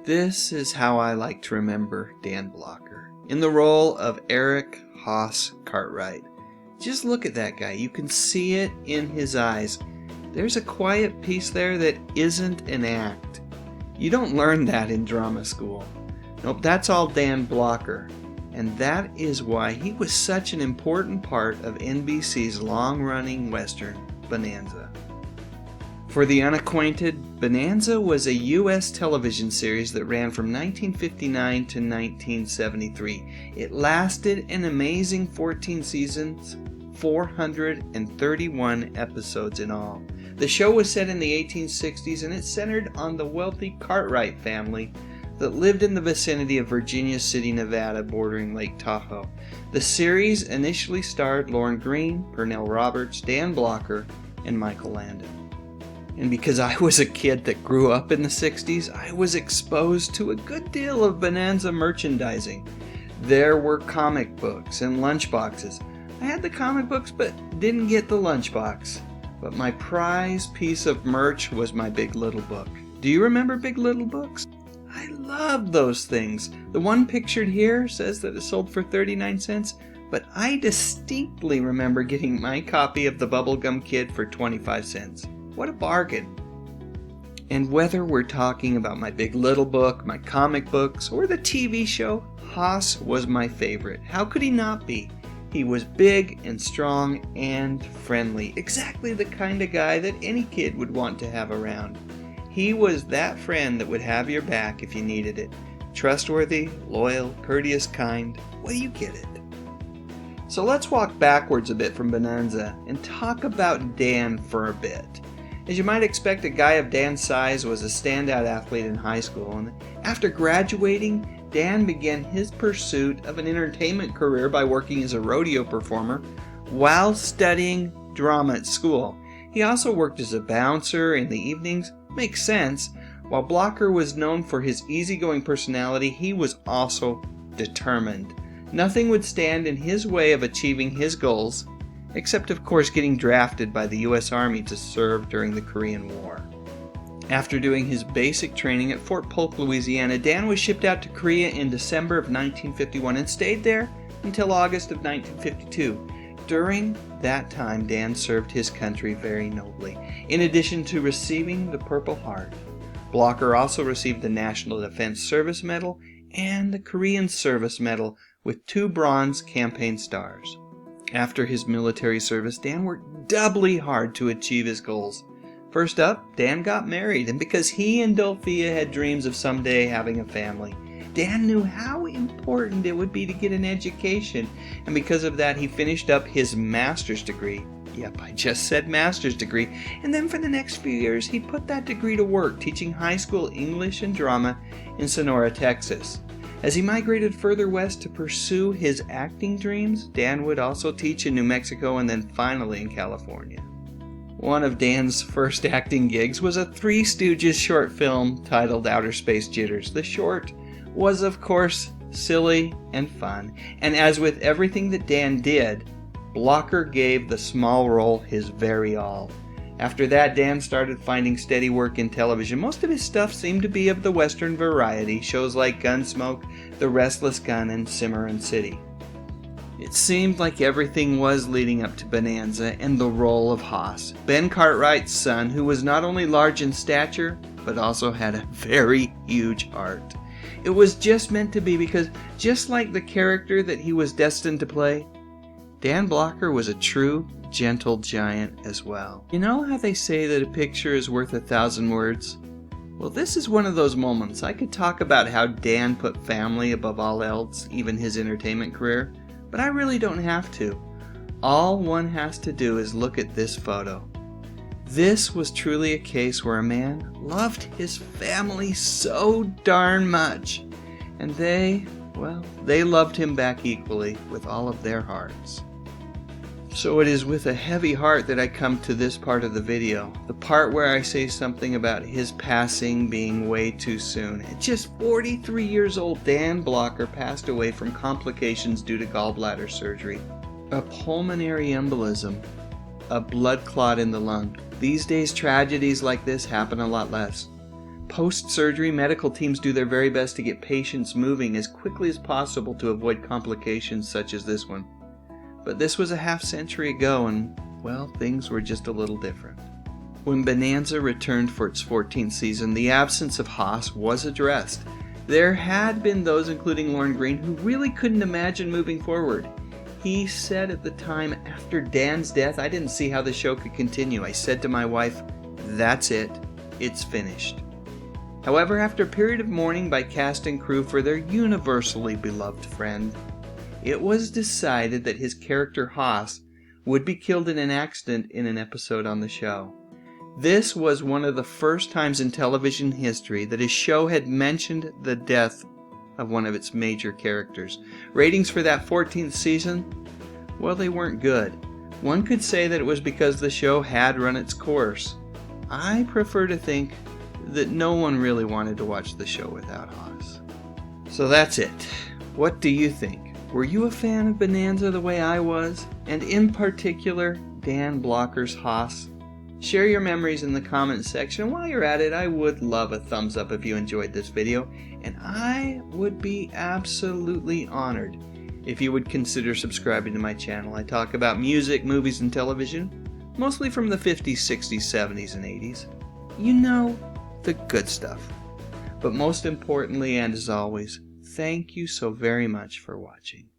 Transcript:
This is how I like to remember Dan Blocker, in the role of Eric Hoss Cartwright. Just look at that guy. You can see it in his eyes. There's a quiet peace there that isn't an act. You don't learn that in drama school. Nope, that's all Dan Blocker. And that is why he was such an important part of NBC's long-running Western, Bonanza. For the unacquainted, Bonanza was a U.S. television series that ran from 1959 to 1973. It lasted an amazing 14 seasons, 431 episodes in all. The show was set in the 1860s and it centered on the wealthy Cartwright family that lived in the vicinity of Virginia City, Nevada, bordering Lake Tahoe. The series initially starred Lorne Greene, Pernell Roberts, Dan Blocker, and Michael Landon. And because I was a kid that grew up in the 60s, I was exposed to a good deal of Bonanza merchandising. There were comic books and lunchboxes. I had the comic books but didn't get the lunchbox. But my prized piece of merch was my Big Little book. Do you remember Big Little books? I loved those things. The one pictured here says that it sold for 39 cents, but I distinctly remember getting my copy of The Bubblegum Kid for 25 cents. What a bargain. And whether we're talking about my Big Little book, my comic books, or the TV show, Hoss was my favorite. How could he not be? He was big and strong and friendly. Exactly the kind of guy that any kid would want to have around. He was that friend that would have your back if you needed it. Trustworthy, loyal, courteous, kind. Well, you get it. So let's walk backwards a bit from Bonanza and talk about Dan for a bit. As you might expect, a guy of Dan's size was a standout athlete in high school, and after graduating, Dan began his pursuit of an entertainment career by working as a rodeo performer while studying drama at school. He also worked as a bouncer in the evenings. Makes sense. While Blocker was known for his easygoing personality, he was also determined. Nothing would stand in his way of achieving his goals, except of course getting drafted by the U.S. Army to serve during the Korean War. After doing his basic training at Fort Polk, Louisiana, Dan was shipped out to Korea in December of 1951 and stayed there until August of 1952. During that time, Dan served his country very nobly. In addition to receiving the Purple Heart, Blocker also received the National Defense Service Medal and the Korean Service Medal with 2 bronze campaign stars. After his military service, Dan worked doubly hard to achieve his goals. First up, Dan got married, and because he and Dulphia had dreams of someday having a family, Dan knew how important it would be to get an education, and because of that, he finished up his master's degree. Yep, I just said master's degree. And then for the next few years, he put that degree to work, teaching high school English and drama in Sonora, Texas. As he migrated further west to pursue his acting dreams, Dan would also teach in New Mexico and then finally in California. One of Dan's first acting gigs was a Three Stooges short film titled Outer Space Jitters. The short was, of course, silly and fun, and as with everything that Dan did, Blocker gave the small role his very all. After that, Dan started finding steady work in television. Most of his stuff seemed to be of the Western variety, shows like Gunsmoke, The Restless Gun, and Cimarron City. It seemed like everything was leading up to Bonanza and the role of Hoss, Ben Cartwright's son, who was not only large in stature, but also had a very huge heart. It was just meant to be because, just like the character that he was destined to play, Dan Blocker was a true, gentle giant as well. You know how they say that a picture is worth 1,000 words? Well, this is one of those moments. I could talk about how Dan put family above all else, even his entertainment career, but I really don't have to. All one has to do is look at this photo. This was truly a case where a man loved his family so darn much, and they loved him back equally with all of their hearts. So it is with a heavy heart that I come to this part of the video, the part where I say something about his passing being way too soon. At just 43 years old, Dan Blocker passed away from complications due to gallbladder surgery, a pulmonary embolism, a blood clot in the lung. These days, tragedies like this happen a lot less. Post-surgery, medical teams do their very best to get patients moving as quickly as possible to avoid complications such as this one. But this was a half-century ago and, well, things were just a little different. When Bonanza returned for its 14th season, the absence of Hoss was addressed. There had been those, including Lorne Greene, who really couldn't imagine moving forward. He said at the time, after Dan's death, I didn't see how the show could continue. I said to my wife, that's it. It's finished. However, after a period of mourning by cast and crew for their universally beloved friend, it was decided that his character Hoss would be killed in an accident in an episode on the show. This was one of the first times in television history that a show had mentioned the death of one of its major characters. Ratings for that 14th season, well, they weren't good. One could say that it was because the show had run its course. I prefer to think that no one really wanted to watch the show without Hoss. So that's it. What do you think? Were you a fan of Bonanza the way I was? And in particular, Dan Blocker's Hoss? Share your memories in the comments section. While you're at it, I would love a thumbs up if you enjoyed this video, and I would be absolutely honored if you would consider subscribing to my channel. I talk about music, movies, and television, mostly from the 50s, 60s, 70s, and 80s. You know, the good stuff. But most importantly, and as always, thank you so very much for watching.